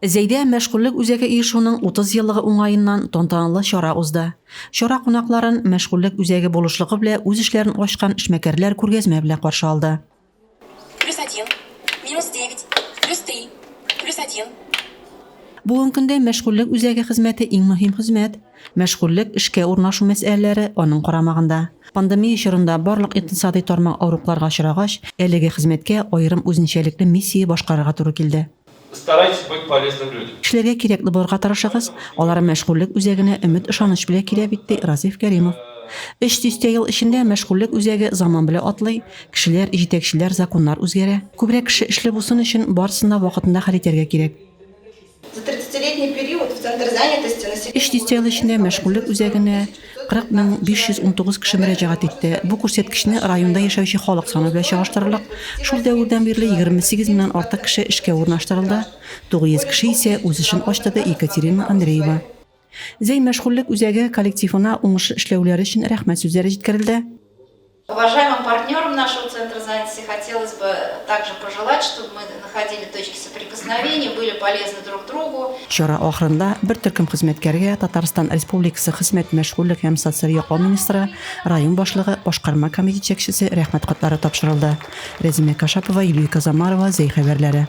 Зәйдә мәшгульлек үзәге оешуының 30 еллыгы уңаеннан тантаналы чара узды. Чара кунакларын мәшгульлек үзәге булышлыгы белән үз эшләрен ачкан эшмәкәрләр күргәзмә белән каршы алды. +1, -9, +3, +1. Бүгенге көндә мәшгульлек үзәге хезмәте иң мөһим хезмәт. Мәшгульлек эшкә урнашу мәсьәләләре аның карамагында. Пандемия чорында барлык икътисади тармак авырукларга очрагач, әлеге хезмәткә аерым үзенчәлекле миссия башкарырга туры килде. Старайтесь быть полезным людям. Кешеләргә кирәкле булырга тырышыгыз, алар мәшгульлек үзәгенә өмет ышаныч белән килә бит, ди Разиф Кәримов. 300 ел эчендә мәшгульлек үзәге заман белән атлый, кешеләр, җитәкчеләр, законнар үзгәрә. Күбрәк кеше эшле булсын өчен барысына вакытында хәл итәргә кирәк. За 30-летний период в Центр занятости населения 300 ел эчендә мәшгульлек үзәгенә 40 519 кеше мөрәҗәгать итте. Бу күрсәткечне районда яшәүче халык саны белән чагыштырырлык. Шул дәвердән бирле 28 меңнән артык кеше эшкә урнаштырылды. 900 кеше исә үз эшен ачты, ди Екатерина Андреева. Зәй мәшгульлек үзәге коллективына уңышлы эшләүләре өчен рәхмәт сүзләре җиткерелде. уважаемым партнерам нашего Центра занятости хотелось бы также пожелать, чтобы мы находили точки соприкосновения, были полезны друг другу. Чара ахырында бер төркем хезмәткәргә Татарстан Республикасы хезмәт мәшгульлек һәм социаль яклау министры, район башлыгы, башкарма комитет җитәкчесе рәхмәт хатлары тапшырылды. Рәзимә Кашапова, Юлия Казамарова, Зәй хәбәрләре.